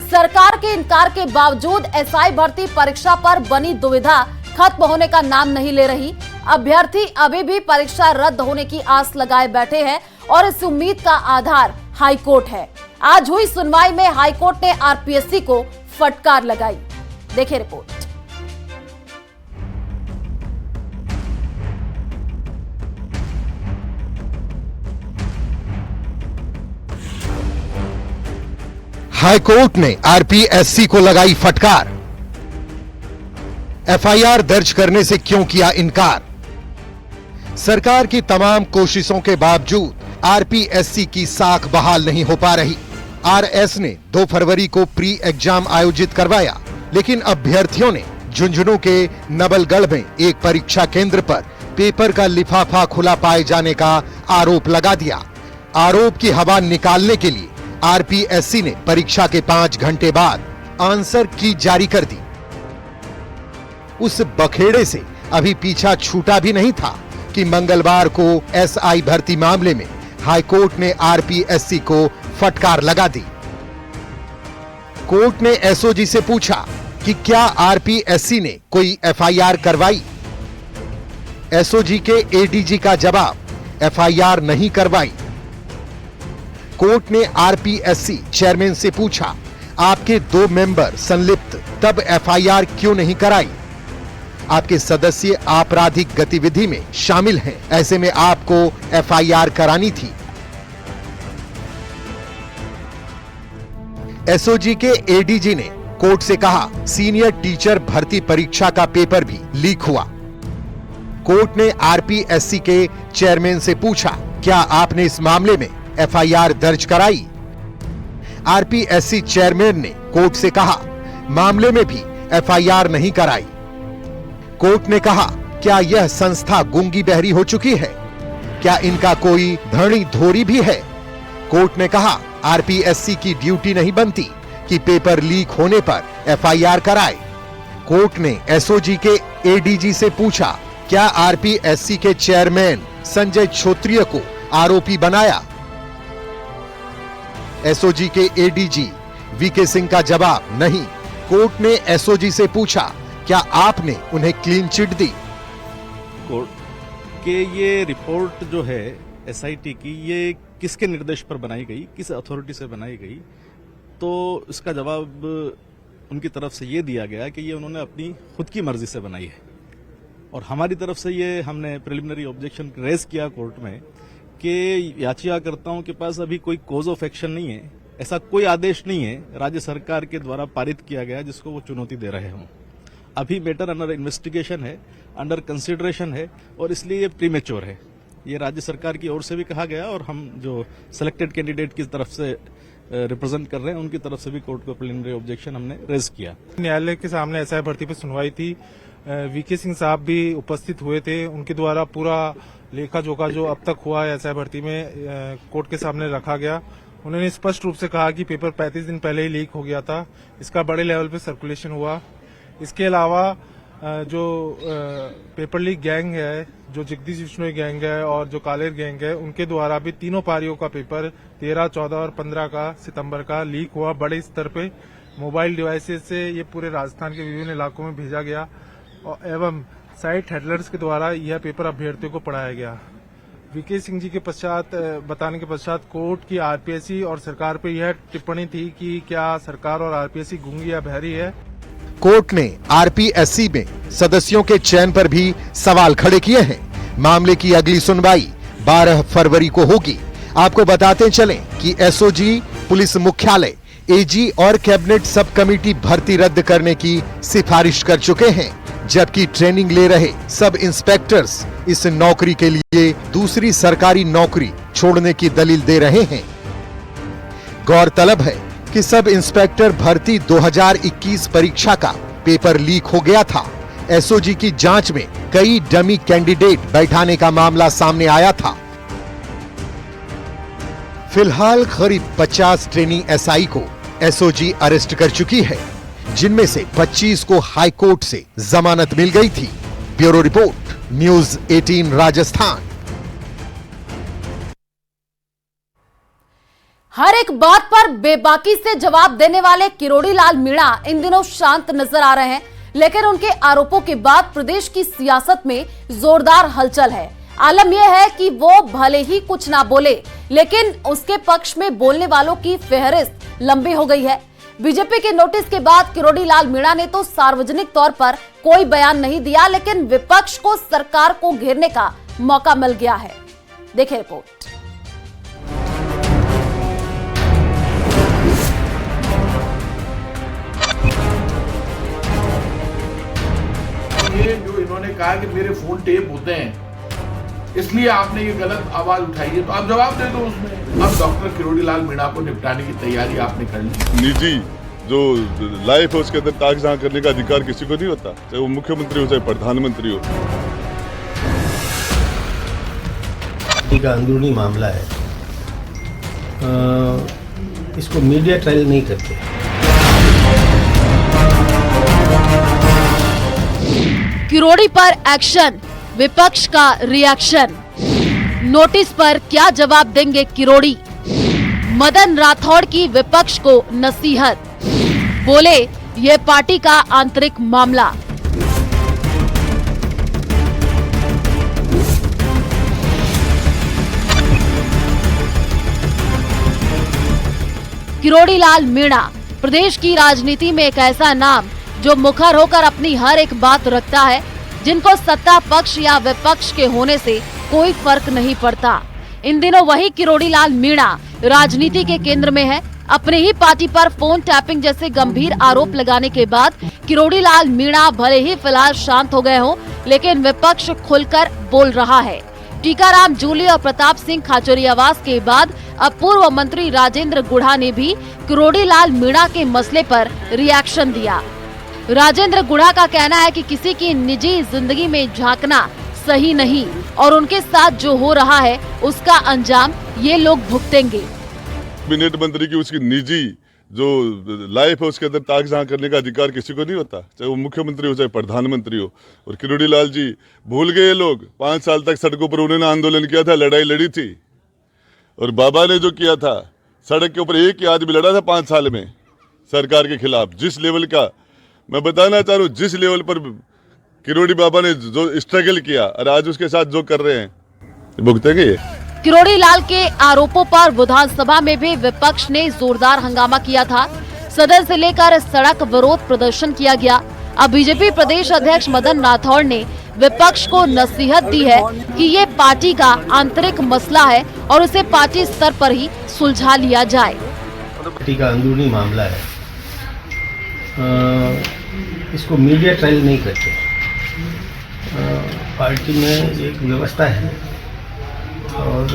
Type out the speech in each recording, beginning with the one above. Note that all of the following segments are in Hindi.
सरकार के इनकार के बावजूद एसआई भर्ती परीक्षा पर बनी दुविधा खत्म होने का नाम नहीं ले रही। अभ्यर्थी अभी भी परीक्षा रद्द होने की आस लगाए बैठे हैं और इस उम्मीद का आधार हाईकोर्ट है। आज हुई सुनवाई में हाईकोर्ट ने आरपीएससी को फटकार लगाई। देखिए रिपोर्ट। हाईकोर्ट ने आरपीएससी को लगाई फटकार। एफआईआर दर्ज करने से क्यों किया इनकार? सरकार की तमाम कोशिशों के बावजूद आरपीएससी की साख बहाल नहीं हो पा रही। आरएस ने 2 फरवरी को प्री एग्जाम आयोजित करवाया, लेकिन अभ्यर्थियों ने झुंझुनू के नवलगढ़ में एक परीक्षा केंद्र पर पेपर का लिफाफा खुला पाए जाने का आरोप लगा दिया। आरोप की हवा निकालने के लिए आरपीएससी ने परीक्षा के 5 घंटे बाद आंसर की जारी कर दी। उस बखेड़े से अभी पीछा छूटा भी नहीं था कि मंगलवार को एसआई भर्ती मामले में हाईकोर्ट ने आरपीएससी को फटकार लगा दी। कोर्ट ने एसओजी से पूछा कि क्या आरपीएससी ने कोई एफआईआर करवाई। एसओजी के एडीजी का जवाब, एफआईआर नहीं करवाई। कोर्ट ने आरपीएससी चेयरमैन से पूछा, आपके 2 मेंबर संलिप्त, तब एफआईआर क्यों नहीं कराई? आपके सदस्य आपराधिक गतिविधि में शामिल हैं, ऐसे में आपको एफआईआर करानी थी। एसओजी के एडीजी ने कोर्ट से कहा, सीनियर टीचर भर्ती परीक्षा का पेपर भी लीक हुआ। कोर्ट ने आरपीएससी के चेयरमैन से पूछा, क्या आपने इस मामले में एफआईआर दर्ज कराई? आरपीएससी चेयरमैन ने कोर्ट से कहा, मामले में भी एफआईआर नहीं कराई। कोर्ट ने कहा, क्या यह संस्था गूंगी बहरी हो चुकी है? क्या इनका कोई धनी धोरी भी है? कोर्ट ने कहा, आरपीएससी की ड्यूटी नहीं बनती कि पेपर लीक होने पर एफआईआर कराए। कोर्ट ने एसओजी के एडीजी से पूछा, क्या आरपीएससी के चेयरमैन संजय क्षोत्रिय को आरोपी बनाया? एसओजी के एडीजी वीके सिंह का जवाब, नहीं। कोर्ट ने एसओजी से पूछा, क्या आपने उन्हें क्लीन चिट दी? कोर्ट के ये रिपोर्ट जो है एसआईटी की, ये किसके निर्देश पर बनाई गई, किस अथॉरिटी से बनाई गई? तो इसका जवाब उनकी तरफ से ये दिया गया कि ये उन्होंने अपनी खुद की मर्जी से बनाई है। और हमारी तरफ से ये हमने प्रिलिमिनरी ऑब्जेक्शन रेज किया कोर्ट में कि याचिकाकर्ताओं के पास अभी कोई कॉज ऑफ एक्शन नहीं है, ऐसा कोई आदेश नहीं है राज्य सरकार के द्वारा पारित किया गया जिसको वो चुनौती दे रहे हों। अभी मैटर अंडर इन्वेस्टिगेशन है, अंडर कंसिडरेशन है और इसलिए ये प्रीमेच्योर है। ये राज्य सरकार की ओर से भी कहा गया और हम जो सिलेक्टेड कैंडिडेट की तरफ से रिप्रेजेंट कर रहे हैं उनकी तरफ से भी कोर्ट को प्रिलिमिनरी ऑब्जेक्शन हमने रेज किया। न्यायालय के सामने एसआई भर्ती पर सुनवाई थी। वीके सिंह साहब भी उपस्थित हुए थे। उनके द्वारा पूरा लेखा जोखा जो अब तक हुआ है एसआई भर्ती में कोर्ट के सामने रखा गया। उन्होंने स्पष्ट रूप से कहा कि पेपर 35 दिन पहले ही लीक हो गया था, इसका बड़े लेवल पे सर्कुलेशन हुआ। इसके अलावा जो पेपर लीक गैंग है, जो जगदीश बिश्नोई गैंग है और जो कालेर गैंग है, उनके द्वारा भी तीनों पारियों का पेपर 13, 14 और 15 का सितंबर का लीक हुआ। बड़े स्तर पे मोबाइल डिवाइसेस से ये पूरे राजस्थान के विभिन्न इलाकों में भेजा गया और एवं साइट हैंडलर्स के द्वारा यह पेपर अभ्यर्थियों को पढ़ाया गया। वीके सिंह जी के बताने के पश्चात कोर्ट की आरपीएससी और सरकार पे यह टिप्पणी थी कि क्या सरकार और आरपीएससी गूंगी या बहरी है। कोर्ट ने आरपीएससी में सदस्यों के चयन पर भी सवाल खड़े किए हैं। मामले की अगली सुनवाई 12 फरवरी को होगी। आपको बताते चलें कि एसओजी, पुलिस मुख्यालय, एजी और कैबिनेट सब कमेटी भर्ती रद्द करने की सिफारिश कर चुके हैं, जबकि ट्रेनिंग ले रहे सब इंस्पेक्टर्स इस नौकरी के लिए दूसरी सरकारी नौकरी छोड़ने की दलील दे रहे हैं। गौरतलब है कि सब इंस्पेक्टर भर्ती 2021 परीक्षा का पेपर लीक हो गया था। एसओजी की जांच में कई डमी कैंडिडेट बैठाने का मामला सामने आया था। फिलहाल करीब 50 ट्रेनिंग एसआई को एसओजी अरेस्ट कर चुकी है, जिनमें से 25 को हाई कोर्ट से जमानत मिल गई थी। Bureau report, news 18 Rajasthan. हर एक बात पर बेबाकी से जवाब देने वाले किरोड़ी लाल मीणा इन दिनों शांत नजर आ रहे हैं, लेकिन उनके आरोपों के बाद प्रदेश की सियासत में जोरदार हलचल है। आलम यह है कि वो भले ही कुछ ना बोले, लेकिन उसके पक्ष में बोलने वालों की फेहरिस्त लंबी हो गई है। बीजेपी के नोटिस के बाद किरोड़ी लाल मीणा ने तो सार्वजनिक तौर पर कोई बयान नहीं दिया, लेकिन विपक्ष को सरकार को घेरने का मौका मिल गया है। देखिए रिपोर्ट। ये जो इन्होंने कहा कि मेरे फोन टेप होते हैं, इसलिए आपने ये गलत आवाज उठाई है, तो आप जवाब दे दो उसमें। अब डॉक्टर किरोड़ी लाल मीणा को निपटाने की तैयारी आपने कर ली। निजी जो लाइफ है उसके अंदर ताकझां करने का अधिकार किसी को नहीं होता, चाहे वो मुख्यमंत्री हो चाहे प्रधानमंत्री हो। का अंदरूनी मामला है, इसको मीडिया ट्रायल नहीं करते। किरोड़ी पर एक्शन, विपक्ष का रिएक्शन। नोटिस पर क्या जवाब देंगे किरोड़ी? मदन राठौड़ की विपक्ष को नसीहत, बोले ये पार्टी का आंतरिक मामला। किरोड़ी लाल मीणा प्रदेश की राजनीति में एक ऐसा नाम जो मुखर होकर अपनी हर एक बात रखता है, जिनको सत्ता पक्ष या विपक्ष के होने से कोई फर्क नहीं पड़ता। इन दिनों वही किरोड़ी लाल मीणा राजनीति के केंद्र में है। अपने ही पार्टी पर फोन टैपिंग जैसे गंभीर आरोप लगाने के बाद किरोड़ी लाल मीणा भले ही फिलहाल शांत हो गए हों, लेकिन विपक्ष खुलकर बोल रहा है। टीकाराम जूली और प्रताप सिंह खाचरियावास के बाद अब पूर्व मंत्री राजेंद्र गुढ़ा ने भी किरोड़ी लाल मीणा के मसले पर रिएक्शन दिया। राजेंद्र गुढ़ा का कहना है कि किसी की निजी जिंदगी में झांकना सही नहीं और उनके साथ जो हो रहा है उसका अंजाम ये लोग भुगतेंगे। कैबिनेट मंत्री की उसकी निजी जो लाइफ है उसके अंदर ताकझां करने का अधिकार किसी को नहीं होता, चाहे वो मुख्यमंत्री हो चाहे प्रधानमंत्री हो। और किरोड़ी लाल जी भूल गए, लोग 5 साल तक सड़कों पर उन्होंने आंदोलन किया था, लड़ाई लड़ी थी। और बाबा ने जो किया था, सड़क के ऊपर एक ही आदमी लड़ा था 5 साल में सरकार के खिलाफ। जिस लेवल का मैं बताना चाह रहा हूँ, जिस लेवल पर किरोड़ी बाबा ने जो स्ट्रगल किया और आज उसके साथ जो कर रहे हैं भुगतेंगे ये। किरोड़ी लाल के आरोपों पर विधानसभा में भी विपक्ष ने जोरदार हंगामा किया था। सदन से लेकर सड़क विरोध प्रदर्शन किया गया। अब बीजेपी प्रदेश अध्यक्ष मदन राठौड़ ने विपक्ष को नसीहत दी है कि ये पार्टी का आंतरिक मसला है और उसे पार्टी स्तर पर ही सुलझा लिया जाए। पार्टी का अंदरूनी मामला है, इसको मीडिया ट्रायल नहीं करते। पार्टी में एक व्यवस्था है और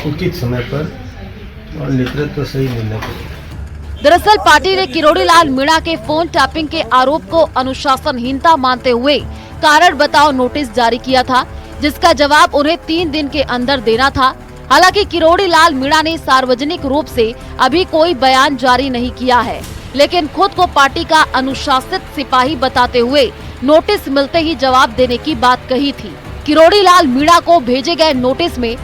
उचित समय पर और नेतृत्व सही निर्णय करेगा। दरअसल पार्टी ने किरोड़ी लाल मीणा के फोन टैपिंग के आरोप को अनुशासनहीनता मानते हुए कारण बताओ नोटिस जारी किया था, जिसका जवाब उन्हें 3 दिन के अंदर देना था। हालांकि किरोड़ी लाल मीणा ने सार्वजनिक रूप से अभी कोई बयान जारी नहीं किया है, लेकिन खुद को पार्टी का अनुशासित सिपाही बताते हुए नोटिस मिलते ही जवाब देने की बात कही थी। किरोड़ी लाल मीणा को भेजे गए नोटिस में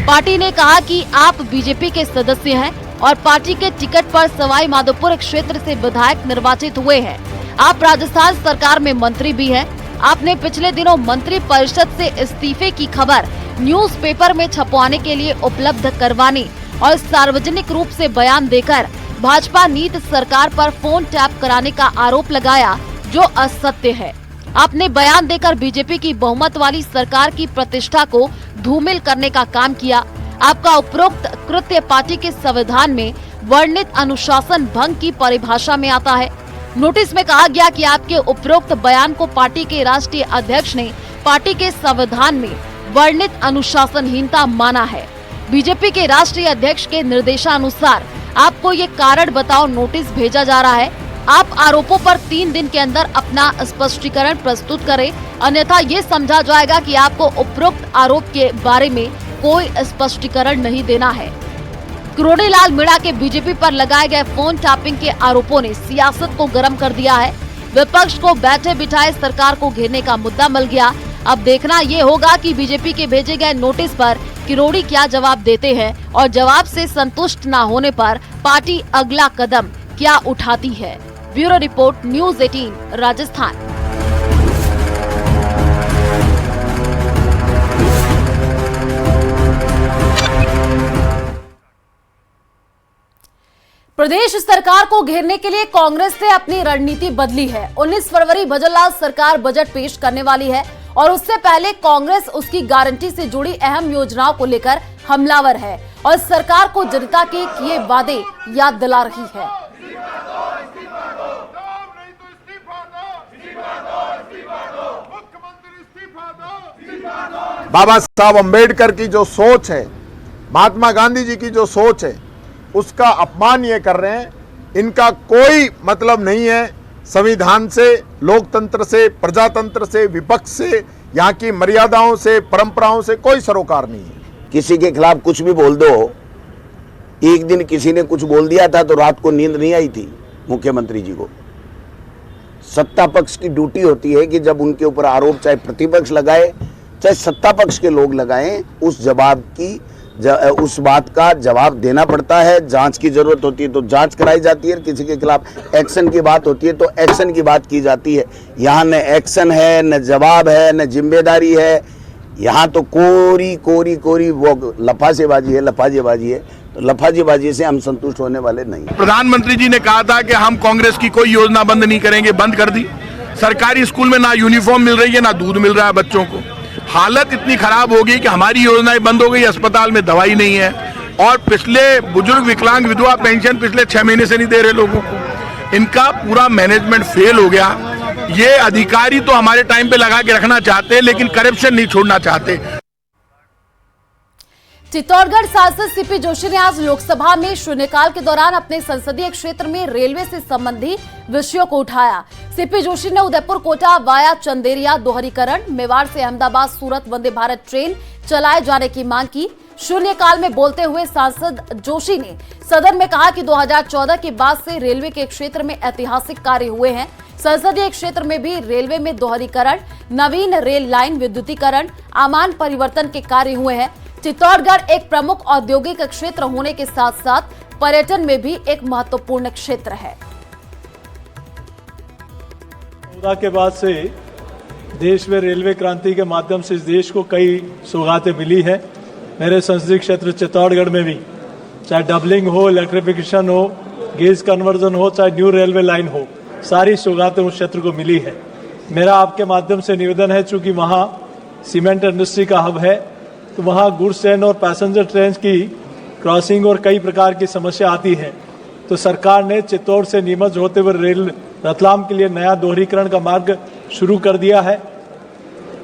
पार्टी ने कहा कि आप बीजेपी के सदस्य हैं और पार्टी के टिकट पर सवाई माधोपुर क्षेत्र से विधायक निर्वाचित हुए हैं। आप राजस्थान सरकार में मंत्री भी हैं। आपने पिछले दिनों मंत्री परिषद से इस्तीफे की खबर न्यूज़पेपर में छपवाने के लिए उपलब्ध करवाने और सार्वजनिक रूप से बयान देकर भाजपा नीति सरकार पर फोन टैप कराने का आरोप लगाया, जो असत्य है। आपने बयान देकर बीजेपी की बहुमत वाली सरकार की प्रतिष्ठा को धूमिल करने का काम किया। आपका उपरोक्त कृत्य पार्टी के संविधान में वर्णित अनुशासन भंग की परिभाषा में आता है। नोटिस में कहा गया कि आपके उपरोक्त बयान को पार्टी के राष्ट्रीय अध्यक्ष ने पार्टी के संविधान में वर्णित अनुशासनहीनता माना है। बीजेपी के राष्ट्रीय अध्यक्ष के निर्देशानुसार आपको ये कारण बताओ नोटिस भेजा जा रहा है। आप आरोपों पर 3 दिन के अंदर अपना स्पष्टीकरण प्रस्तुत करें, अन्यथा ये समझा जाएगा कि आपको उपरोक्त आरोप के बारे में कोई स्पष्टीकरण नहीं देना है। किरोड़ी लाल मीणा के बीजेपी पर लगाए गए फोन टैपिंग के आरोपों ने सियासत को गर्म कर दिया है। विपक्ष को बैठे बिठाए सरकार को घेरने का मुद्दा मिल गया। अब देखना ये होगा कि बीजेपी के भेजे गए नोटिस पर किरोड़ी क्या जवाब देते हैं और जवाब से संतुष्ट न होने पर पार्टी अगला कदम क्या उठाती है। Bureau report, news 18 Rajasthan. प्रदेश सरकार को घेरने के लिए कांग्रेस ने अपनी रणनीति बदली है। 19 फरवरी भजनलाल सरकार बजट पेश करने वाली है और उससे पहले कांग्रेस उसकी गारंटी से जुड़ी अहम योजनाओं को लेकर हमलावर है और सरकार को जनता के किए वादे याद दिला रही है। बाबा साहब अम्बेडकर की जो सोच है, महात्मा गांधी जी की जो सोच है, उसका अपमान ये कर रहे हैं। इनका कोई मतलब नहीं है संविधान से, लोकतंत्र से, प्रजातंत्र से, विपक्ष से, यहाँ की मर्यादाओं से, परंपराओं से कोई सरोकार नहीं है। किसी के खिलाफ कुछ भी बोल दो। एक दिन किसी ने कुछ बोल दिया था तो रात को नींद नहीं आई थी मुख्यमंत्री जी को। सत्ता पक्ष की ड्यूटी होती है कि जब उनके ऊपर आरोप चाहे प्रतिपक्ष लगाए चाहे सत्ता पक्ष के लोग लगाएं, उस बात का जवाब देना पड़ता है। जांच की जरूरत होती है तो जांच कराई जाती है, किसी के खिलाफ एक्शन की बात होती है तो एक्शन की बात की जाती है। यहाँ न एक्शन है, न जवाब है, न जिम्मेदारी है। यहाँ तो कोरी वो लफाजेबाजी है। तो लफाजीबाजी से हम संतुष्ट होने वाले नहीं। प्रधानमंत्री जी ने कहा था कि हम कांग्रेस की कोई योजना बंद नहीं करेंगे, बंद कर दी। सरकारी स्कूल में ना यूनिफॉर्म मिल रही है, ना दूध मिल रहा है बच्चों को। हालत इतनी खराब हो गई कि हमारी योजनाएं बंद हो गई, अस्पताल में दवाई नहीं है और पिछले बुजुर्ग विकलांग विधवा पेंशन पिछले 6 महीने से नहीं दे रहे लोगों को। इनका पूरा मैनेजमेंट फेल हो गया। ये अधिकारी तो हमारे टाइम पे लगा के रखना चाहते हैं लेकिन करप्शन नहीं छोड़ना चाहते। चित्तौड़गढ़ सांसद सीपी जोशी ने आज लोकसभा में शून्यकाल के दौरान अपने संसदीय क्षेत्र में रेलवे से संबंधी विषयों को उठाया। सीपी जोशी ने उदयपुर कोटा वाया चंदेरिया दोहरीकरण, मेवाड़ से अहमदाबाद सूरत वंदे भारत ट्रेन चलाए जाने की मांग की। शून्यकाल में बोलते हुए सांसद जोशी ने सदन में कहा कि 2014 के बाद से रेलवे के क्षेत्र में ऐतिहासिक कार्य हुए हैं। संसदीय क्षेत्र में भी रेलवे में दोहरीकरण, नवीन रेल लाइन, विद्युतीकरण, आमान परिवर्तन के कार्य हुए हैं। चित्तौड़गढ़ एक प्रमुख औद्योगिक क्षेत्र होने के साथ साथ पर्यटन में भी एक महत्वपूर्ण क्षेत्र है। के बाद से देश में रेलवे क्रांति के माध्यम से इस देश को कई सौगातें मिली है। मेरे संसदीय क्षेत्र चित्तौड़गढ़ में भी चाहे डबलिंग हो, इलेक्ट्रिफिकेशन हो, गेज कन्वर्जन हो, चाहे न्यू रेलवे लाइन हो, सारी सौगातें उस क्षेत्र को मिली है। मेरा आपके माध्यम से निवेदन है, चूंकि वहाँ सीमेंट इंडस्ट्री का हब है तो वहाँ गुड्स ट्रेन और पैसेंजर ट्रेन की क्रॉसिंग और कई प्रकार की समस्या आती है। तो सरकार ने चित्तौड़ से नीमच होते हुए रेल रतलाम के लिए नया दोहरीकरण का मार्ग शुरू कर दिया है।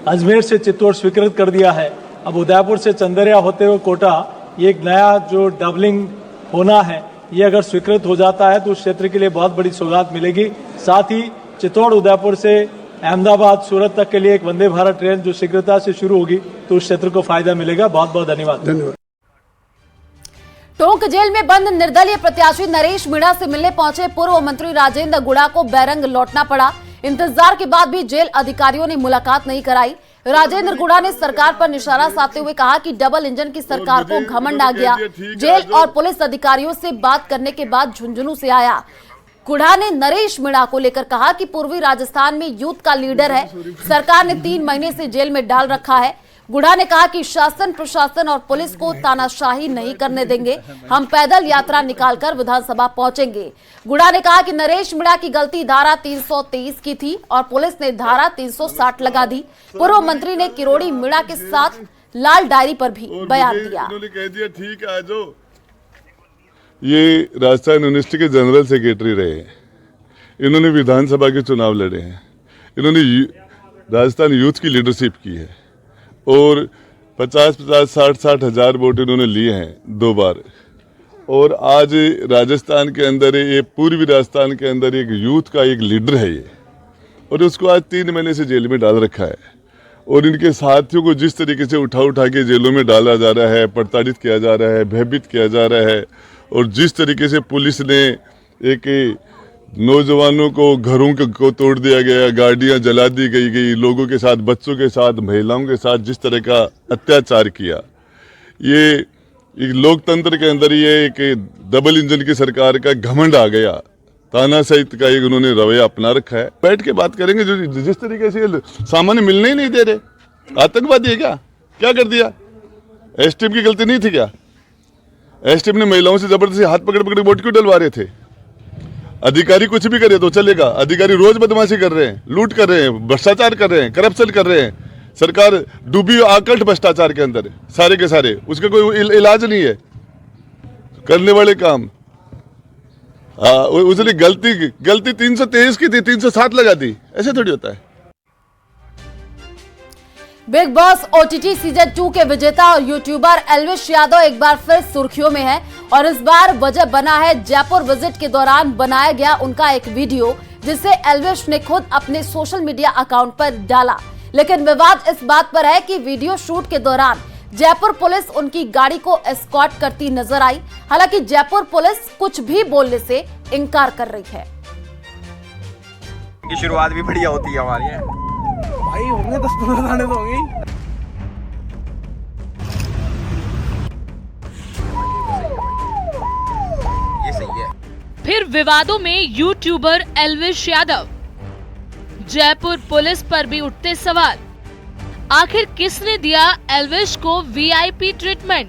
अजमेर से चित्तौड़ स्वीकृत कर दिया है। अब उदयपुर से चंदेरिया होते हुए कोटा, ये एक नया जो डबलिंग होना है, ये अगर स्वीकृत हो जाता है तो उस क्षेत्र के लिए बहुत बड़ी सौगात मिलेगी। साथ ही चित्तौड़ उदयपुर से अहमदाबाद सूरत तक के लिए एक वंदे भारत ट्रेन जो शीघ्रता से शुरू होगी तो उस क्षेत्र को फायदा मिलेगा। बहुत बहुत धन्यवाद। टोंक जेल में बंद निर्दलीय प्रत्याशी नरेश मीणा से मिलने पहुंचे पूर्व मंत्री राजेंद्र गुड़ा को बैरंग लौटना पड़ा। इंतजार के बाद भी जेल अधिकारियों ने मुलाकात नहीं कराई। राजेंद्र गुड़ा ने सरकार पर निशाना साधते हुए कहा कि डबल इंजन की सरकार को घमंड आ गया। जेल और पुलिस अधिकारियों से बात करने के बाद झुंझुनू से आया। गुड़ा ने नरेश मीणा को लेकर कहा कि पूर्वी राजस्थान में यूथ का लीडर है, सरकार ने 3 महीने से जेल में डाल रखा है। गुड़ा ने कहा कि शासन, प्रशासन और पुलिस को तानाशाही नहीं करने देंगे, हम पैदल यात्रा निकालकर विधानसभा पहुंचेंगे। गुड़ा ने कहा कि नरेश मीणा की गलती धारा 323 की थी और पुलिस ने धारा 360 लगा दी। पूर्व मंत्री ने किरोड़ी मीणा के साथ लाल डायरी पर भी बयान दिया। ठीक है, जो ये राजस्थान यूनिवर्सिटी के जनरल सेक्रेटरी रहे हैं, इन्होंने विधानसभा के चुनाव लड़े हैं, इन्होंने राजस्थान यूथ की लीडरशिप की है और 50-60 हज़ार वोट इन्होंने लिए हैं 2 बार। और आज राजस्थान के अंदर, ये पूर्वी राजस्थान के अंदर एक यूथ का एक लीडर है ये, और उसको आज 3 महीने से जेल में डाल रखा है। और इनके साथियों को जिस तरीके से उठा के जेलों में डाला जा रहा है, प्रताड़ित किया जा रहा है, भयभीत किया जा रहा है, और जिस तरीके से पुलिस ने एक नौजवानों को घरों को तोड़ दिया गया, गाड़ियां जला दी गई, लोगों के साथ, बच्चों के साथ, महिलाओं के साथ जिस तरह का अत्याचार किया, ये एक लोकतंत्र के अंदर ये एक डबल इंजन की सरकार का घमंड आ गया, तानाशाही का एक उन्होंने रवैया अपना रखा है। बैठ के बात करेंगे, जो जिस तरीके से सामान्य मिलने ही नहीं दे रहे, आतंकवादी है क्या कर दिया? एसटीएफ की गलती नहीं थी क्या? एसटीएफ ने महिलाओं से जबरदस्ती हाथ पकड़ वोट क्यों डलवा रहे थे? अधिकारी कुछ भी करे तो चलेगा, अधिकारी रोज बदमाशी कर रहे हैं, लूट कर रहे हैं, भ्रष्टाचार कर रहे हैं, करप्शन कर रहे हैं, सरकार डूबी आकल्ट भ्रष्टाचार के अंदर सारे के सारे, उसका कोई इलाज नहीं है। करने वाले काम उसने गलती 323 की थी, 307 लगा दी, ऐसे थोड़ी होता है। बिग बॉस ओटीटी सीजन 2 के विजेता और यूट्यूबर एल्विश यादव एक बार फिर सुर्खियों में है और इस बार वजह बना है जयपुर विजिट के दौरान बनाया गया उनका एक वीडियो, जिसे एल्विश ने खुद अपने सोशल मीडिया अकाउंट पर डाला। लेकिन विवाद इस बात पर है कि वीडियो शूट के दौरान जयपुर पुलिस उनकी गाड़ी को एस्कॉर्ट करती नजर आई। हालांकि जयपुर पुलिस कुछ भी बोलने से इनकार कर रही है। की शुरुआत भी बढ़िया होती है हमारी है भाई, होंगे 10-15 गाने तो होंगे। ये सही है। फिर विवादों में यूट्यूबर एल्विश यादव, जयपुर पुलिस पर भी उठते सवाल। आखिर किसने दिया एल्विश को वीआईपी ट्रीटमेंट?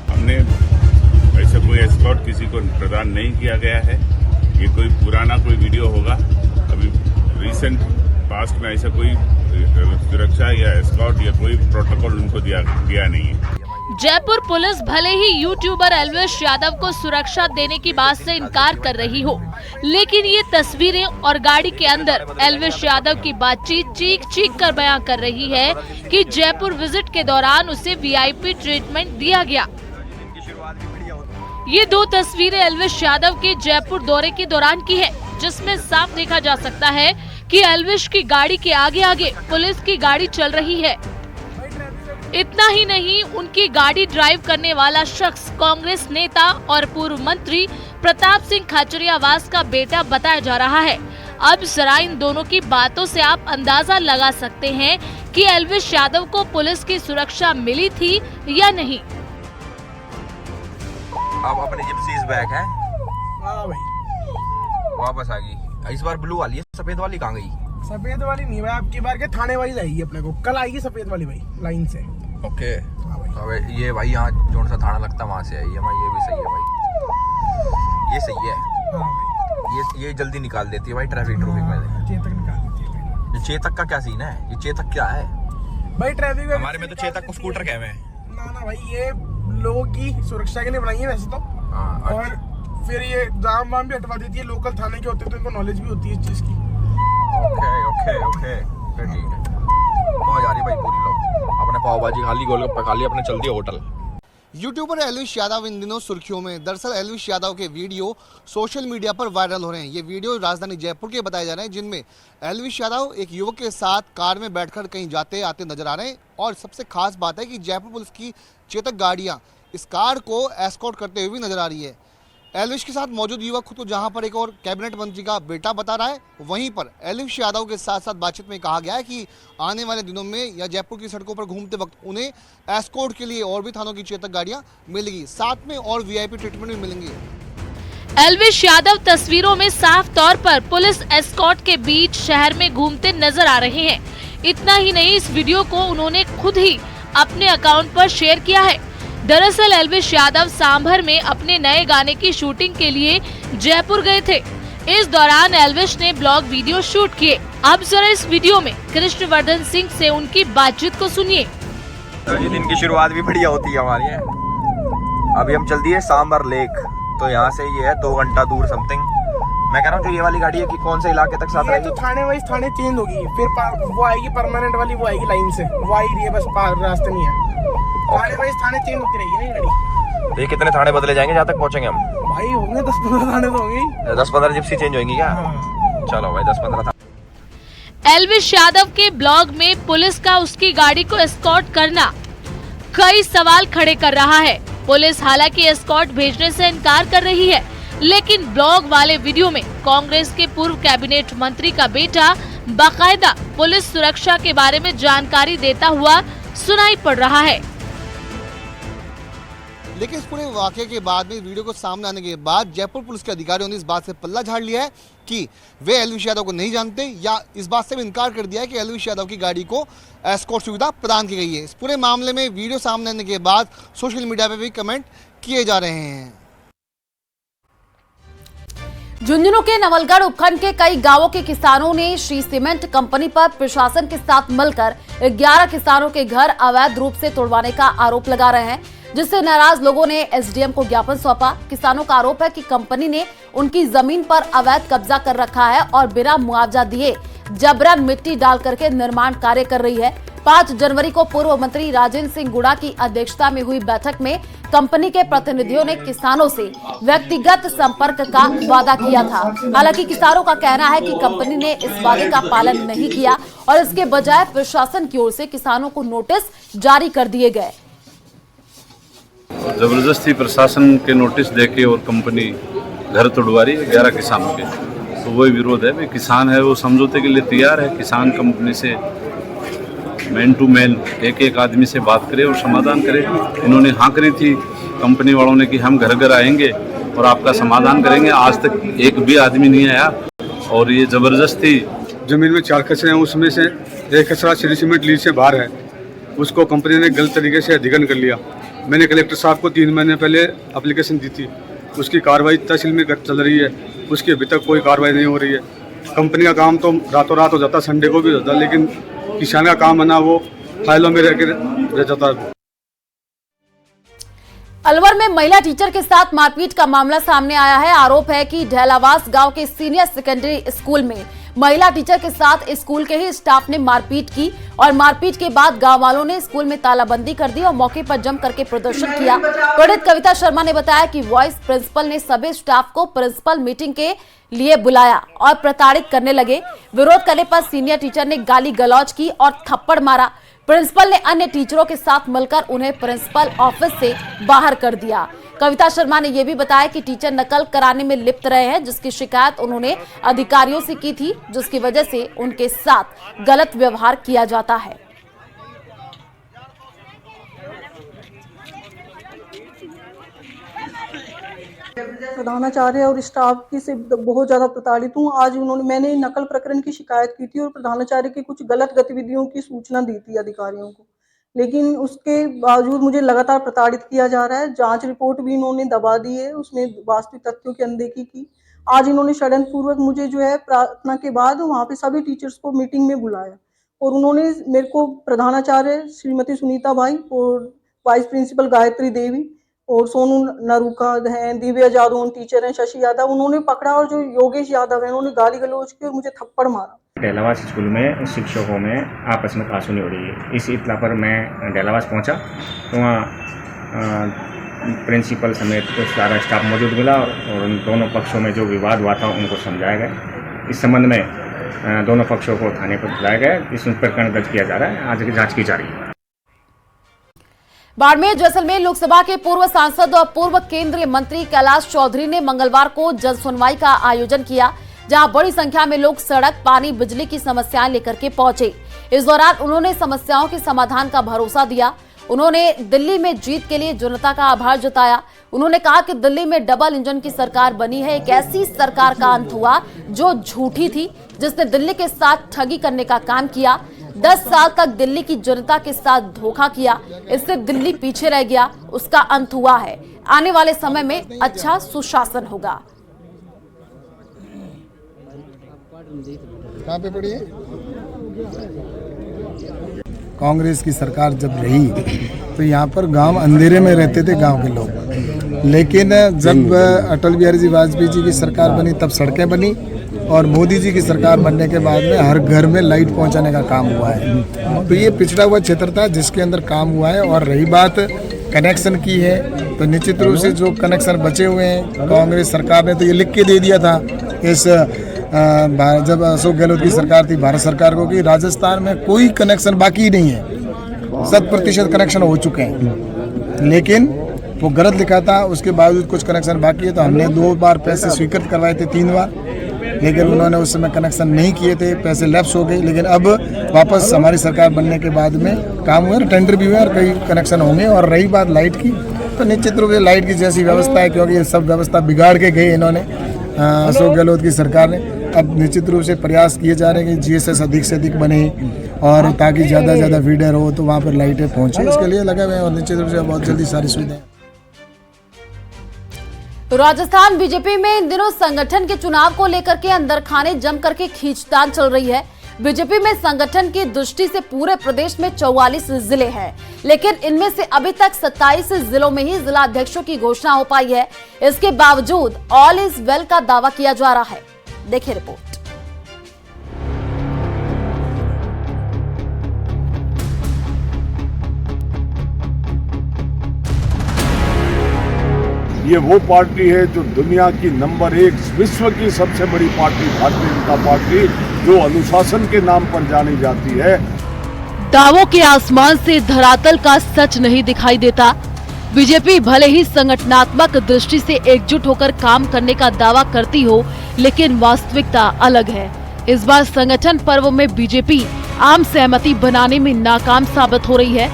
हमने ऐसा कोई एस्कॉर्ट किसी को प्रदान नहीं किया गया है। ये कोई पुराना कोई वीडियो होगा, अभी रिसेंट पास्ट में ऐसा कोई सुरक्षा या एस्कॉर्ट या कोई प्रोटोकॉल उनको दिया नहीं है। जयपुर पुलिस भले ही यूट्यूबर एल्विश यादव को सुरक्षा देने की बात से इनकार कर रही हो, लेकिन ये तस्वीरें और गाड़ी के अंदर एल्विश यादव की बातचीत चीख कर बयां कर रही है कि जयपुर विजिट के दौरान उसे वीआईपी ट्रीटमेंट दिया गया। ये दो तस्वीरें एल्विश यादव के जयपुर दौरे के दौरान की है, जिसमें साफ देखा जा सकता है कि एल्विश की गाड़ी के आगे आगे पुलिस की गाड़ी चल रही है। इतना ही नहीं, उनकी गाड़ी ड्राइव करने वाला शख्स कांग्रेस नेता और पूर्व मंत्री प्रताप सिंह खाचरियावास का बेटा बताया जा रहा है। अब जरा इन दोनों की बातों से आप अंदाजा लगा सकते हैं कि एल्विश यादव को पुलिस की सुरक्षा मिली थी या नहीं। अब अपने जिप्सीज बैग है। हाँ भाई, वापस आ गई। इस बार ब्लू वाली है, सफेद वाली कहाँ गई? सफेद वाली नहीं भाई, आपकी बार के थाने वाली आएगी अपने को, कल आएगी सफेद वाली भाई लाइन से। ओके। अब ये भाई यहाँ जो सा थाना लगता है वहाँ से आई है। ये भी सही है भाई, ये सही है। हाँ भाई, ये जल्दी निकाल देती है भाई ट्रैफिक में। चेतक निकाल देती है भाई। ये चेतक का क्या सीन है? ये चेतक क्या है भाई? ट्रैफिक में हमारे में तो चेतक को स्कूटर कहते हैं। ना भाई, ये लोगों की सुरक्षा के लिए बनाई है वैसे तो। और फिर ये जाम वाम भी हटवा देती है। लोकल थाने के होते हैं तो इनको नॉलेज भी होती है इस चीज की। ओके फिर ठीक है। पहुंच जा रही भाई पूरी लोग। अपने पाव भाजी खा ली, गोलगप्पे खा ली, अपने चल दिए होटल। यूट्यूबर एल्विश यादव इन दिनों सुर्खियों में। दरअसल एल्विश यादव के वीडियो सोशल मीडिया पर वायरल हो रहे हैं। ये वीडियो राजधानी जयपुर के बताए जा रहे हैं, जिनमें एल्विश यादव एक युवक के साथ कार में बैठकर कहीं जाते आते नजर आ रहे हैं। और सबसे खास बात है कि जयपुर पुलिस की चेतक गाड़ियां इस कार को एस्कॉर्ट करते हुए नजर आ रही है। एल्विश के साथ मौजूद युवक खुद को जहां पर एक और कैबिनेट मंत्री का बेटा बता रहा है, वहीं पर एल्विश यादव के साथ साथ बातचीत में कहा गया है कि आने वाले दिनों में या जयपुर की सड़कों पर घूमते वक्त उन्हें एस्कॉर्ट के लिए और भी थानों की चेतक गाड़ियां मिलेगी, साथ में और वीआईपी ट्रीटमेंट भी मिलेंगे। एल्विश यादव तस्वीरों में साफ तौर पर पुलिस एस्कॉर्ट के बीच शहर में घूमते नजर आ रहे हैं। इतना ही नहीं, इस वीडियो को उन्होंने खुद ही अपने अकाउंट पर शेयर किया है। दरअसल एल्विश यादव सांभर में अपने नए गाने की शूटिंग के लिए जयपुर गए थे। इस दौरान एल्विश ने ब्लॉग वीडियो शूट किए। अब जरा इस वीडियो में कृष्णवर्धन सिंह से उनकी बातचीत को सुनिए। दिन की शुरुआत भी बढ़िया होती है हमारी है। अभी हम चल दिए सांभर लेक, तो यहाँ से ये है 2 घंटा दूर समथिंग। मैं कह रहा हूँ जो ये वाली गाड़ी है कि कौन से इलाके तक साथ रहेगी? तो थाने वाइज थाने चेंज होगी, फिर वो आएगी परमानेंट वाली, वो आएगी लाइन से, वो आई रही है, बस रास्ते नहीं है। थाने वाइज थाने चेंज होती रहेगी ना गाड़ी। तो ये कितने थाने बदले जाएंगे जहाँ तक पहुँचेंगे हम? भाई होंगे 10-15 थाने तो होंगे। 10-15 जिप्सी चेंज होंगी क्या? चलो भाई 10-15 थाने। एल्विश यादव के ब्लॉग में पुलिस का उसकी गाड़ी को एस्कॉर्ट करना कई सवाल खड़े कर रहा है। पुलिस हालांकि एस्कॉर्ट भेजने से इनकार कर रही है, लेकिन ब्लॉग वाले वीडियो में कांग्रेस के पूर्व कैबिनेट मंत्री का बेटा बाकायदा पुलिस सुरक्षा के बारे में जानकारी देता हुआ सुनाई पड़ रहा है। लेकिन इस पूरे वाकये के बाद में, वीडियो को सामने आने के बाद जयपुर पुलिस के अधिकारियों ने इस बात से पल्ला झाड़ लिया है कि वे एलविश यादव को नहीं जानते, या इस बात से भी इनकार कर दिया है कि एलविश यादव की गाड़ी को एस्कॉर्ट सुविधा प्रदान की गई है। इस पूरे मामले में वीडियो सामने आने के बाद सोशल मीडिया पर भी कमेंट किए जा रहे हैं। झुंझुनू के नवलगढ़ उपखंड के कई गांवों के किसानों ने श्री सीमेंट कंपनी पर प्रशासन के साथ मिलकर 11 किसानों के घर अवैध रूप से तोड़वाने का आरोप लगा रहे हैं, जिससे नाराज लोगों ने एसडीएम को ज्ञापन सौंपा। किसानों का आरोप है कि कंपनी ने उनकी जमीन पर अवैध कब्जा कर रखा है और बिना मुआवजा दिए जबरन मिट्टी डाल करके निर्माण कार्य कर रही है। 5 जनवरी को पूर्व मंत्री राजेंद्र सिंह गुड़ा की अध्यक्षता में हुई बैठक में कंपनी के प्रतिनिधियों ने किसानों से व्यक्तिगत संपर्क का वादा किया था। हालांकि किसानों का कहना है कि कंपनी ने इस वादे का पालन नहीं किया और इसके बजाय प्रशासन की ओर से किसानों को नोटिस जारी कर दिए गए। जबरदस्ती प्रशासन के नोटिस देके और कंपनी घर तोड़वा रही है 11 किसानों के, तो वही विरोध है। किसान है वो समझौते के लिए तैयार है। किसान कंपनी से मैन टू मैन एक आदमी से बात करे और समाधान करे। इन्होंने हाँ करी थी कंपनी वालों ने कि हम घर घर आएंगे और आपका समाधान करेंगे। आज तक एक भी आदमी नहीं आया और ये जबरदस्ती जमीन में 4 कचरे हैं, उसमें से एक कचरा श्री सीमेंट लीज से बाहर है, उसको कंपनी ने गलत तरीके से अधिग्रहण कर लिया। मैंने कलेक्टर साहब को 3 महीने पहले एप्लीकेशन दी थी, उसकी कार्रवाई तहसील में चल रही है, उसकी अभी तक कोई कार्रवाई नहीं हो रही है। कंपनी का काम तो रातों रात हो जाता, संडे को भी होता, लेकिन किसान का काम है ना, वो फाइलों में रह जाता है। अलवर में महिला टीचर के साथ मारपीट का मामला सामने आया है। आरोप है कि ढेलावास गांव के सीनियर सेकेंडरी स्कूल में महिला टीचर के साथ स्कूल के ही स्टाफ ने मारपीट की और मारपीट के बाद गांव वालों ने स्कूल में तालाबंदी कर दी और मौके पर जम करके प्रदर्शन किया। पीड़ित कविता शर्मा ने बताया कि वाइस प्रिंसिपल ने सभी स्टाफ को प्रिंसिपल मीटिंग के लिए बुलाया और प्रताड़ित करने लगे। विरोध करने पर सीनियर टीचर ने गाली गलौज की और थप्पड़ मारा। प्रिंसिपल ने अन्य टीचरों के साथ मिलकर उन्हें प्रिंसिपल ऑफिस से बाहर कर दिया। कविता शर्मा ने यह भी बताया कि टीचर नकल कराने में लिप्त रहे हैं, जिसकी शिकायत उन्होंने अधिकारियों से की थी, जिसकी वजह से उनके साथ गलत व्यवहार किया जाता है। प्रधानाचार्य और स्टाफ की से बहुत ज़्यादा प्रताड़ित हूँ। आज मैंने नकल प्रकरण की शिकायत की थी और प्रधानाचार्य की कुछ गलत गतिविधियों की सूचना दी थी अधिकारियों को, लेकिन उसके बावजूद मुझे लगातार प्रताड़ित किया जा रहा है। जांच रिपोर्ट भी इन्होंने दबा दी है, उसमें वास्तविक तथ्यों की अनदेखी की। आज इन्होंने षड्यंत्र पूर्वक मुझे जो है प्रार्थना के बाद वहाँ पे सभी टीचर्स को मीटिंग में बुलाया और उन्होंने मेरे को प्रधानाचार्य श्रीमती सुनीता भाई और वाइस प्रिंसिपल गायत्री देवी और सोनू नरूका हैं, दिव्या जादव टीचर हैं, शशि यादव, उन्होंने पकड़ा और जो योगेश यादव है उन्होंने गाली गलौज की और मुझे थप्पड़ मारा। ढेलावास स्कूल में शिक्षकों में आपस में कहासुनी हो रही है। इस इत्तला पर मैं ढेलावास पहुंचा तो वहाँ प्रिंसिपल समेत सारा स्टाफ मौजूद मिला और उन दोनों पक्षों में जो विवाद हुआ था उनको समझाया गया। इस संबंध में दोनों पक्षों को थाने पर बुलाया गया। इस प्रकरण दर्ज किया जा रहा है, आज की जाँच की जा रही है। बाड़मेर जैसलमेर लोकसभा के पूर्व सांसद और पूर्व केंद्रीय मंत्री कैलाश चौधरी ने मंगलवार को जन सुनवाई का आयोजन किया, जहां बड़ी संख्या में लोग सड़क, पानी, बिजली की समस्याएं लेकर के पहुंचे। इस दौरान उन्होंने समस्याओं के समाधान का भरोसा दिया। उन्होंने दिल्ली में जीत के लिए जनता का आभार जताया। उन्होंने कहा कि दिल्ली में डबल इंजन की सरकार बनी है। एक ऐसी सरकार का अंत हुआ जो झूठी थी, जिसने दिल्ली के साथ ठगी करने का काम किया। 10 साल तक दिल्ली की जनता के साथ धोखा किया, इससे दिल्ली पीछे रह गया, उसका अंत हुआ है। आने वाले समय में अच्छा सुशासन होगा। कहाँ पे पड़ी है? कांग्रेस की सरकार जब रही तो यहाँ पर गांव अंधेरे में रहते थे गांव के लोग, लेकिन जब अटल बिहारी जी वाजपेयी जी की सरकार बनी तब सड़कें बनी और मोदी जी की सरकार बनने के बाद में हर घर में लाइट पहुंचाने का काम हुआ है। तो ये पिछड़ा हुआ क्षेत्र था जिसके अंदर काम हुआ है। और रही बात कनेक्शन की है तो निश्चित रूप से जो कनेक्शन बचे हुए हैं कांग्रेस सरकार ने तो ये लिख के दे दिया था इस जब अशोक गहलोत की सरकार थी भारत सरकार को कि राजस्थान में कोई कनेक्शन बाकी नहीं है, 100% कनेक्शन हो चुके हैं। लेकिन वो गलत लिखा था, उसके बावजूद कुछ कनेक्शन बाकी है। तो हमने 2 बार पैसे स्वीकृत करवाए थे, 3 बार, लेकिन उन्होंने उस समय कनेक्शन नहीं किए थे, पैसे लैप्स हो गए। लेकिन अब वापस हमारी सरकार बनने के बाद में काम हुए, टेंडर भी हुए और कई कनेक्शन होंगे। और रही बात लाइट की, तो निश्चित रूप से लाइट की जैसी व्यवस्था है, क्योंकि ये सब व्यवस्था बिगाड़ के गए इन्होंने, अशोक गहलोत की सरकार ने। अब निश्चित रूप से प्रयास किए जा रहे हैं कि GSS अधिक से अधिक बने और ताकि ज़्यादा से ज़्यादा फीडर हो तो वहाँ पर लाइटें पहुँचे, इसके लिए लगे हुए हैं और निश्चित रूप से बहुत जल्दी सारी सुविधाएं। राजस्थान बीजेपी में इन दिनों संगठन के चुनाव को लेकर के अंदर खाने जम करके खींचतान चल रही है। बीजेपी में संगठन की दृष्टि से पूरे प्रदेश में 44 जिले हैं, लेकिन इनमें से अभी तक 27 जिलों में ही जिला अध्यक्षों की घोषणा हो पाई है। इसके बावजूद ऑल इज वेल का दावा किया जा रहा है। देखिए रिपोर्ट। ये वो पार्टी है जो दुनिया की नंबर 1 विश्व की सबसे बड़ी पार्टी भारतीय जनता पार्टी, जो अनुशासन के नाम पर जानी जाती है। दावों के आसमान से धरातल का सच नहीं दिखाई देता। बीजेपी भले ही संगठनात्मक दृष्टि से एकजुट होकर काम करने का दावा करती हो, लेकिन वास्तविकता अलग है। इस बार संगठन पर्व में बीजेपी आम सहमति बनाने में नाकाम साबित हो रही है।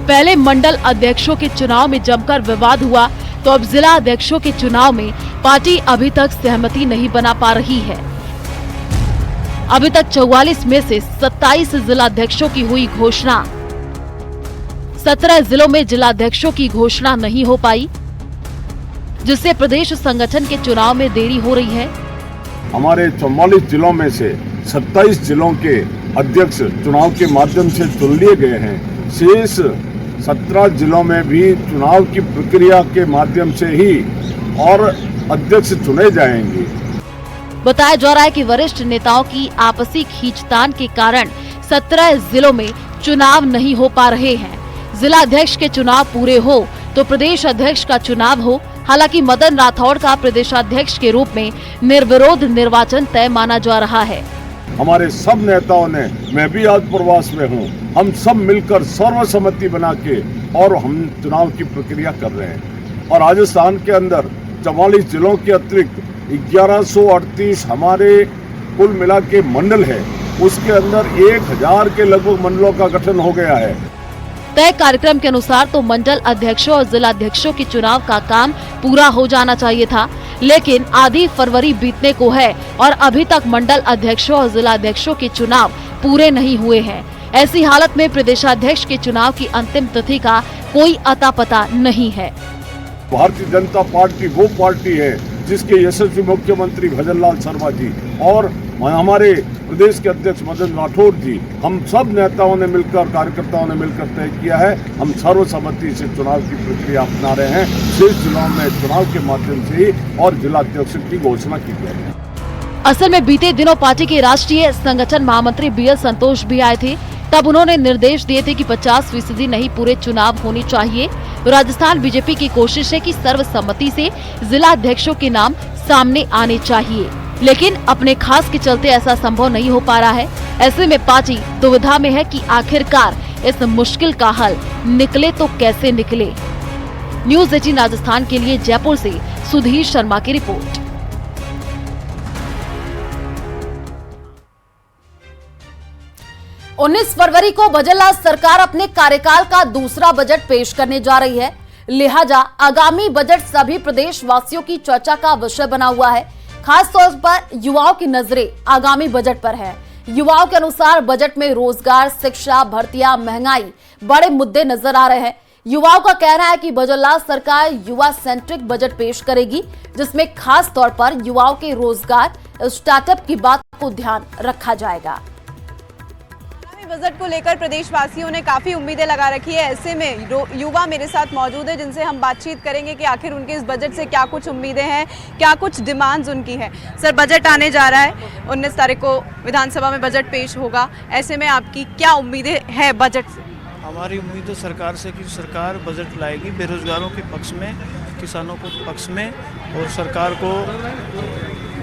पहले मंडल अध्यक्षों के चुनाव में जमकर विवाद हुआ, तो अब जिला अध्यक्षों के चुनाव में पार्टी अभी तक सहमति नहीं बना पा रही है। अभी तक 44 में से 27 जिला अध्यक्षों की हुई घोषणा। 17 जिलों में जिला अध्यक्षों की घोषणा नहीं हो पाई, जिससे प्रदेश संगठन के चुनाव में देरी हो रही है। हमारे 44 जिलों में से 27 जिलों के अध्यक्ष चुनाव के माध्यम से चुन लिए गए हैं। शेष 17 जिलों में भी चुनाव की प्रक्रिया के माध्यम से ही और अध्यक्ष चुने जाएंगे। बताया जा रहा है कि वरिष्ठ नेताओं की आपसी खींचतान के कारण 17 जिलों में चुनाव नहीं हो पा रहे हैं। जिला अध्यक्ष के चुनाव पूरे हो तो प्रदेश अध्यक्ष का चुनाव हो। हालांकि मदन राठौड़ का प्रदेशाध्यक्ष के रूप में निर्विरोध निर्वाचन तय माना जा रहा है। हमारे सब नेताओं ने, मैं भी आज प्रवास में हूँ, हम सब मिलकर सर्वसम्मति बना के और हम चुनाव की प्रक्रिया कर रहे हैं। और राजस्थान के अंदर 44 जिलों के अतिरिक्त 1138 हमारे कुल मिला के मंडल है, उसके अंदर 1000 के लगभग मंडलों का गठन हो गया है। तय कार्यक्रम के अनुसार तो मंडल अध्यक्षों और जिला अध्यक्षों के चुनाव का काम पूरा हो जाना चाहिए था, लेकिन आधी फरवरी बीतने को है और अभी तक मंडल अध्यक्षों और जिला अध्यक्षों के चुनाव पूरे नहीं हुए हैं। ऐसी हालत में प्रदेशाध्यक्ष के चुनाव की अंतिम तिथि का कोई अता पता नहीं है। भारतीय जनता पार्टी वो पार्टी है जिसके यशस्वी मुख्यमंत्री भजन लाल शर्मा जी और हमारे प्रदेश के अध्यक्ष मदन राठौड़ जी, हम सब नेताओं ने मिलकर, कार्यकर्ताओं ने मिलकर तय किया है, हम सर्वसम्मति से चुनाव की प्रक्रिया अपना रहे हैं। शेष जिलों में चुनाव के माध्यम से ही और जिला अध्यक्ष की घोषणा की गई है। असल में बीते दिनों पार्टी के राष्ट्रीय संगठन महामंत्री BL संतोष भी आए थे। तब उन्होंने निर्देश दिए थे कि 50% नहीं पूरे चुनाव होने चाहिए। राजस्थान बीजेपी की कोशिश है कि सर्वसम्मति से जिला अध्यक्षों के नाम सामने आने चाहिए, लेकिन अपने खास के चलते ऐसा संभव नहीं हो पा रहा है। ऐसे में पार्टी दुविधा में है कि आखिरकार इस मुश्किल का हल निकले तो कैसे निकले। न्यूज़ 18 राजस्थान के लिए जयपुर से सुधीर शर्मा की रिपोर्ट। 19 फरवरी को भजनलाल सरकार अपने कार्यकाल का दूसरा बजट पेश करने जा रही है। लिहाजा आगामी बजट सभी प्रदेशवासियों की चर्चा का विषय बना हुआ है। खास तौर पर युवाओं की नजरें आगामी बजट पर है। युवाओं के अनुसार बजट में रोजगार, शिक्षा, भर्तियां, महंगाई बड़े मुद्दे नजर आ रहे हैं। युवाओं का कहना है कि भजनलाल सरकार युवा सेंट्रिक बजट पेश करेगी, जिसमें खास तौर पर युवाओं के रोजगार, स्टार्टअप की बात को ध्यान रखा जाएगा। बजट को लेकर प्रदेशवासियों ने काफी उम्मीदें लगा रखी है। ऐसे में युवा मेरे साथ मौजूद है, जिनसे हम बातचीत करेंगे कि आखिर उनके इस बजट से क्या कुछ उम्मीदें हैं, क्या कुछ डिमांड्स उनकी हैं। सर, बजट आने जा रहा है, 19 तारीख को विधानसभा में बजट पेश होगा। ऐसे में आपकी क्या उम्मीदें हैं बजट से? हमारी उम्मीद है सरकार से कि सरकार बजट लाएगी बेरोजगारों के पक्ष में, किसानों को पक्ष में, और सरकार को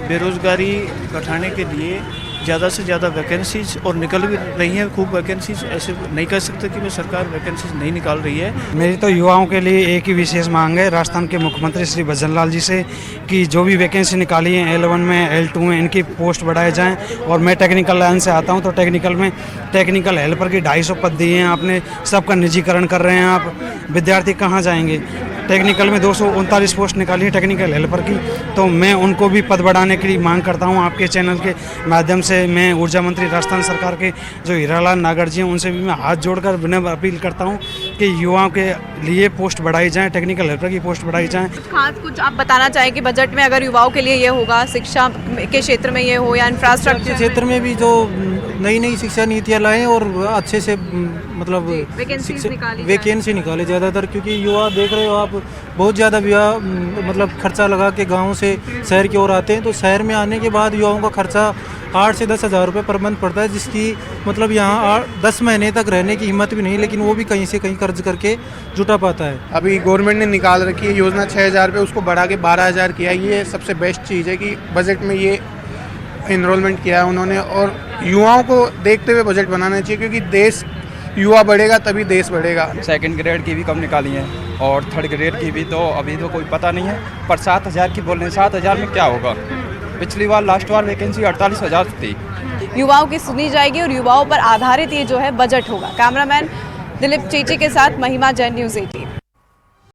बेरोजगारी घटाने के लिए ज़्यादा से ज़्यादा वैकेंसीज और निकल भी रही हैं खूब वैकेंसीज। ऐसे नहीं कह सकते कि मैं सरकार वैकेंसीज नहीं निकाल रही है। मेरी तो युवाओं के लिए एक ही विशेष मांग है राजस्थान के मुख्यमंत्री श्री भजन लाल जी से कि जो भी वैकेंसी निकाली है L1 में L2 में इनकी पोस्ट बढ़ाए जाएं। और मैं टेक्निकल लाइन से आता हूं तो टेक्निकल में टेक्निकल हेल्पर की 250 पद दिए हैं आपने, सबका निजीकरण कर रहे हैं आप। विद्यार्थी कहाँ जाएंगे? टेक्निकल में 239 पोस्ट निकाली है टेक्निकल हेल्पर की, तो मैं उनको भी पद बढ़ाने के लिए मांग करता हूं आपके चैनल के माध्यम से। मैं ऊर्जा मंत्री राजस्थान सरकार के जो हीरालाल नागर जी हैं उनसे भी मैं हाथ जोड़कर विनम्र अपील करता हूं कि युवाओं के लिए पोस्ट बढ़ाई जाए, टेक्निकल हेल्पर की पोस्ट बढ़ाई जाए। खास कुछ आप बताना चाहें कि बजट में अगर युवाओं के लिए ये होगा, शिक्षा के क्षेत्र में ये हो या इंफ्रास्ट्रक्चर के क्षेत्र में भी जो नई नई शिक्षा नीतियाँ लाएं और अच्छे से मतलब वैकेंसी निकाले ज़्यादातर, क्योंकि युवा देख रहे हो आप बहुत ज़्यादा मतलब खर्चा लगा के गांव से शहर की ओर आते हैं। तो शहर में आने के बाद युवाओं का खर्चा 8 से 10 हज़ार रुपये पर मंथ पड़ता है, जिसकी मतलब यहाँ 10 महीने तक रहने की हिम्मत भी नहीं, लेकिन वो भी कहीं से कहीं कर्ज करके जुटा पाता है। अभी गवर्नमेंट ने निकाल रखी है योजना 6,000 पे, उसको बढ़ा के 12,000 किया। ये सबसे बेस्ट चीज़ है कि बजट में ये इनरोलमेंट किया है उन्होंने, और युवाओं को देखते हुए बजट बनाना चाहिए, क्योंकि देश युवा बढ़ेगा तभी देश बढ़ेगा। सेकंड ग्रेड की भी कम निकाली है और थर्ड ग्रेड की भी, तो अभी तो कोई पता नहीं है, पर 7,000 की बोल रहे हैं। 7,000 में क्या होगा? पिछली बार लास्ट बार वैकेंसी 48,000 थी। युवाओं की सुनी जाएगी और युवाओं पर आधारित ये जो है बजट होगा। कैमरामैन दिलीप चीची के साथ महिमा जैन, न्यूज़ 18।